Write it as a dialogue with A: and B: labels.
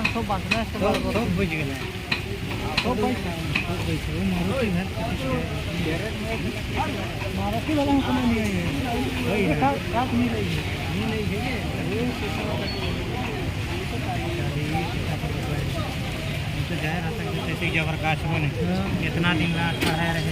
A: सब बांटना है सब बुझ गया सब पैसा वो मारुति है मारुति वाला हमको नहीं है वही है काट नहीं रही है तो जाहिर है जबरदस्त बने इतना दिन लास्ट रहे